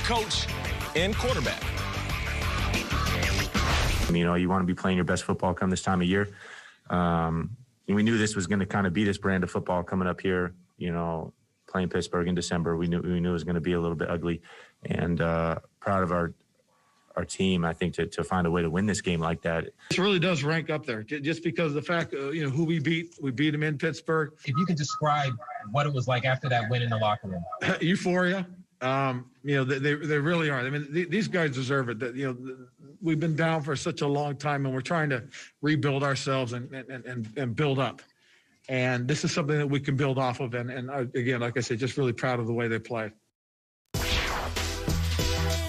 coach and quarterback. You know, you want to be playing your best football come this time of year. And we knew this was going to kind of be this brand of football coming up here, you know, playing Pittsburgh in December. We knew it was going to be a little bit ugly, and proud of our team, I think, to find a way to win this game like that. This really does rank up there, just because of the fact, you know, who we beat them in Pittsburgh. If you could describe what it was like after that win in the locker room. Euphoria. You know, they really are. I mean, these guys deserve it. That, you know, we've been down for such a long time, and we're trying to rebuild ourselves and build up. And this is something that we can build off of. And again, like I said, just really proud of the way they play.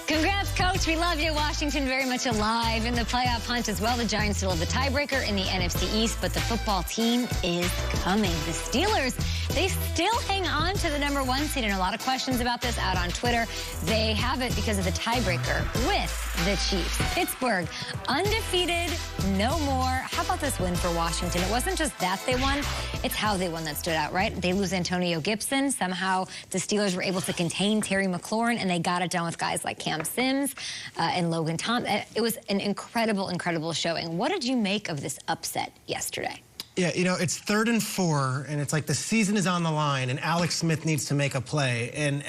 Congrats, Coach. We love you. Washington very much alive in the playoff hunt as well. The Giants still have the tiebreaker in the NFC East, but the football team is coming. The Steelers, they still hang on to the #1 seed, and a lot of questions about this out on Twitter. They have it because of the tiebreaker with the Chiefs. Pittsburgh, undefeated, no more. How about this win for Washington? It wasn't just that they won, it's how they won that stood out, right? They lose Antonio Gibson. Somehow the Steelers were able to contain Terry McLaurin, and they got it done with guys like Cam Sims and Logan Thomas. It was an incredible, incredible showing. What did you make of this upset yesterday? Yeah, you know, it's 3rd and 4, and it's like the season is on the line, and Alex Smith needs to make a play. And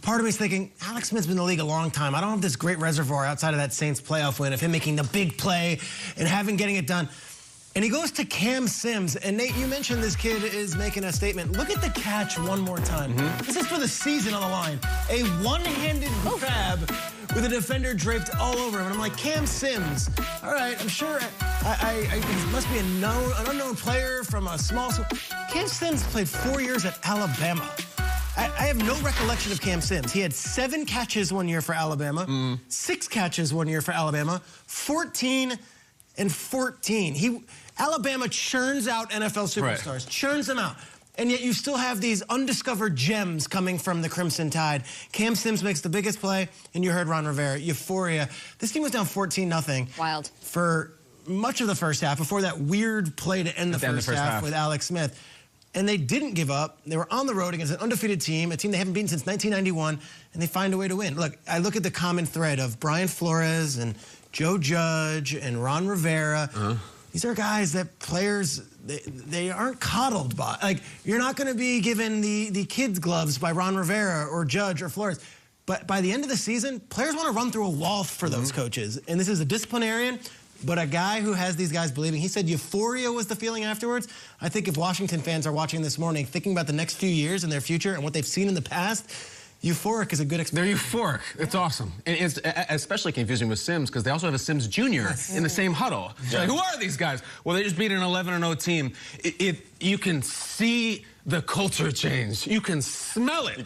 part of me is thinking, Alex Smith's been in the league a long time. I don't have this great reservoir outside of that Saints playoff win of him making the big play and getting it done. And he goes to Cam Sims, and Nate, you mentioned this kid is making a statement. Look at the catch one more time. This is for the season on the line. A one-handed grab with a defender draped all over him. And I'm like, Cam Sims, all right, I'm sure he must be an unknown player from a small school. Cam Sims played 4 years at Alabama. I have no recollection of Cam Sims. He had 7 catches one year for Alabama, 6 catches one year for Alabama, 14 and 14. Alabama churns out NFL superstars, churns them out. And yet you still have these undiscovered gems coming from the Crimson Tide. Cam Sims makes the biggest play, and you heard Ron Rivera, euphoria. This team was down 14-0. Wild. For much of the first half, before that weird play to end the first half with Alex Smith. And they didn't give up. They were on the road against an undefeated team, a team they haven't beaten since 1991, and they find a way to win. Look, I look at the common thread of Brian Flores and Joe Judge and Ron Rivera. These are guys that players, they aren't coddled by. Like, you're not going to be given the kids' gloves by Ron Rivera or Judge or Flores. But by the end of the season, players want to run through a wall for those coaches. And this is a disciplinarian, but a guy who has these guys believing. He said euphoria was the feeling afterwards. I think if Washington fans are watching this morning, thinking about the next few years and their future and what they've seen in the past, euphoric is a good experience. They're euphoric. It's awesome. And it's especially confusing with Sims because they also have a Sims Jr. in the same huddle. Like, who are these guys? Well, they just beat an 11-0 team. You can see the culture change. You can smell it. You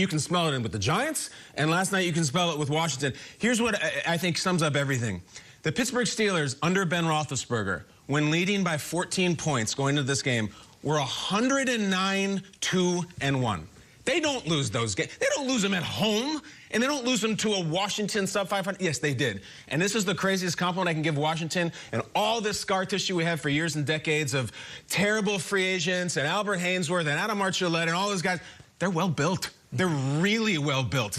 can smell it with the Giants, and last night you can smell it with Washington. Here's what I think sums up everything. The Pittsburgh Steelers, under Ben Roethlisberger, when leading by 14 points going into this game, were 109-2-1. They don't lose those games. They don't lose them at home, and they don't lose them to a Washington sub-500. Yes, they did. And this is the craziest compliment I can give Washington and all this scar tissue we have for years and decades of terrible free agents and Albert Hainsworth and Adam Archuleta and all those guys. They're well built. They're really well built.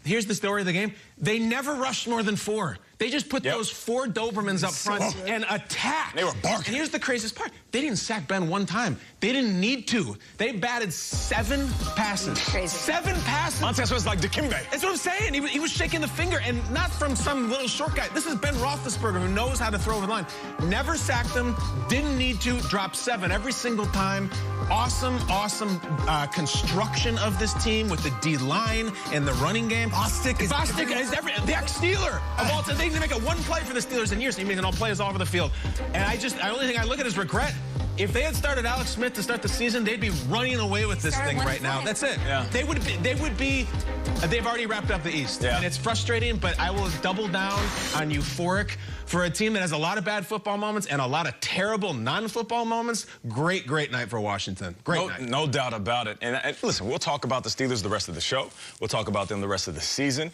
Here's the story of the game. They never rushed more than 4. They just put those 4 Dobermans up front and attacked. They were barking. And here's the craziest part. They didn't sack Ben one time. They didn't need to. They batted 7 passes. Crazy. 7 passes. Montez was like Dikembe. That's what I'm saying. He was shaking the finger, and not from some little short guy. This is Ben Roethlisberger, who knows how to throw over the line. Never sacked them. Didn't need to. Dropped 7 every single time. Awesome construction of this team with the D-line and the running game. Bostic is the ex-Steeler of all time. They didn't make a one play for the Steelers in years. He's making all plays all over the field. And the only thing I look at is regret. If they had started Alex Smith to start the season, they'd be running away with this thing right now. That's it. Yeah. They've already wrapped up the East. Yeah. And it's frustrating, but I will double down on euphoric. For a team that has a lot of bad football moments and a lot of terrible non-football moments, great night for Washington. Great night. No doubt about it. And listen, we'll talk about the Steelers the rest of the show. We'll talk about them the rest of the season.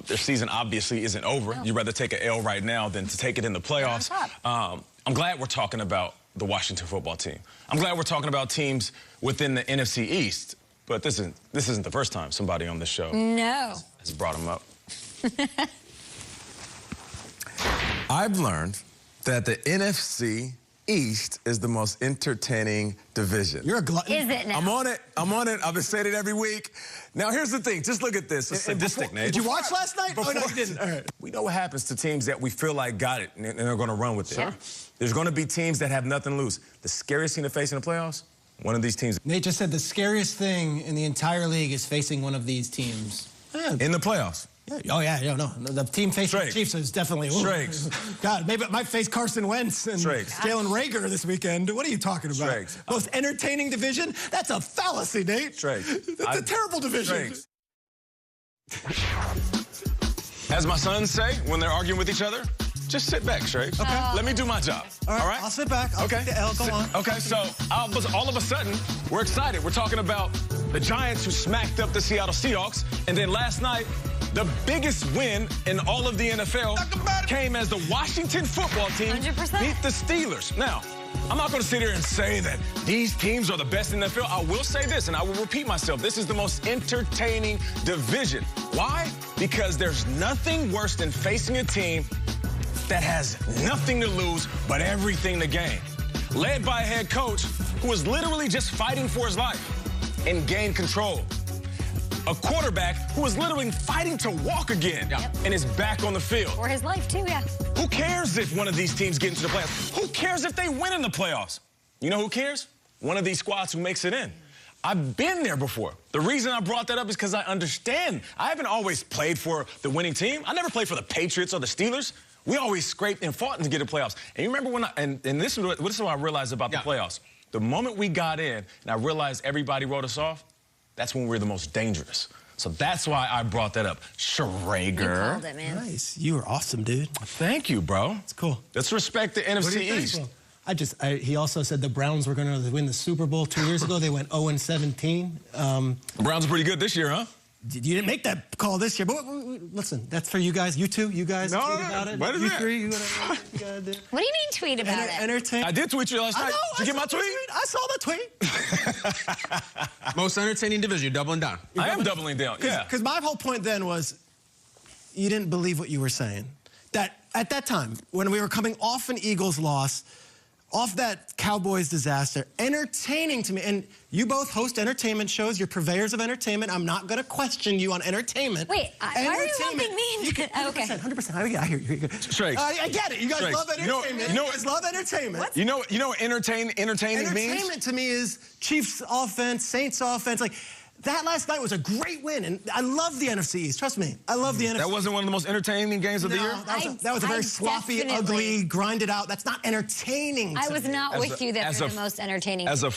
Their season obviously isn't over. You'd rather take an L right now than to take it in the playoffs. I'm glad we're talking about the Washington football team. I'm glad we're talking about teams within the NFC East. But this isn't the first time somebody on this show has brought him up. I've learned that the NFC East is the most entertaining division. You're a glutton. Is it now? I'm on it. I've been saying it every week. Now, here's the thing. Just look at this. It's sadistic, Nate. Did you watch last night? Oh, no, you didn't. All right. We know what happens to teams that we feel like got it and they're going to run with it. Sure. There's going to be teams that have nothing to lose. The scariest team to face in the playoffs, one of these teams. Nate just said the scariest thing in the entire league is facing one of these teams. Yeah. In the playoffs. Yeah. Oh, yeah, no. The team facing the Chiefs is definitely... Strakes. God, maybe it might face Carson Wentz and Jalen Reagor this weekend. What are you talking about? Strakes. Most entertaining division? That's a fallacy, Nate. Strakes. That's a terrible division. As my sons say when they're arguing with each other, just sit back, Strakes. Okay. Let me do my job. All right? I'll sit back. I'll take the L. Go on. Okay, so all of a sudden, we're excited. We're talking about the Giants who smacked up the Seattle Seahawks. And then last night, the biggest win in all of the NFL came as the Washington football team 100%. beat the Steelers. Now, I'm not going to sit here and say that these teams are the best in the NFL. I will say this, and I will repeat myself. This is the most entertaining division. Why? Because there's nothing worse than facing a team that has nothing to lose but everything to gain. Led by a head coach who was literally just fighting for his life and gained control. A quarterback who is literally fighting to walk again and is back on the field. For his life, too, yeah. Who cares if one of these teams get into the playoffs? Who cares if they win in the playoffs? You know who cares? One of these squads who makes it in. I've been there before. The reason I brought that up is because I understand. I haven't always played for the winning team. I never played for the Patriots or the Steelers. We always scraped and fought to get to the playoffs. And you remember when and this is what I realized about the playoffs. The moment we got in and I realized everybody wrote us off, that's when we were the most dangerous. So that's why I brought that up. Schrager. You called it, man. Nice. You were awesome, dude. Thank you, bro. It's cool. Let's respect the NFC East. Well, he also said the Browns were going to win the Super Bowl 2 years ago. They went 0-17. Browns are pretty good this year, huh? You didn't make that call this year, but listen, that's for you guys. You two, you guys tweet about it. What is you that? Three, whatever you gotta do. What do you mean tweet about it? Entertain. I did tweet you last night. Did you get my tweet? I saw the tweet. Most entertaining division. You're doubling down. I am doubling down, yeah. Because my whole point then was you didn't believe what you were saying. That at that time, when we were coming off an Eagles loss, off that Cowboys disaster, entertaining to me. And you both host entertainment shows. You're purveyors of entertainment. I'm not going to question you on entertainment. Wait, why are you lumping me into it? Okay. 100%. I hear you. Strakes. I get it. You guys love entertainment. You guys love entertainment. What? You know what entertaining means? Entertainment to me is Chiefs offense, Saints offense. Like, that last night was a great win, and I love the NFC East. Trust me, I love the NFC. That wasn't one of the most entertaining games of the year? That was a very sloppy, ugly, grinded out. That's not entertaining. I was not with you that they're the most entertaining. As a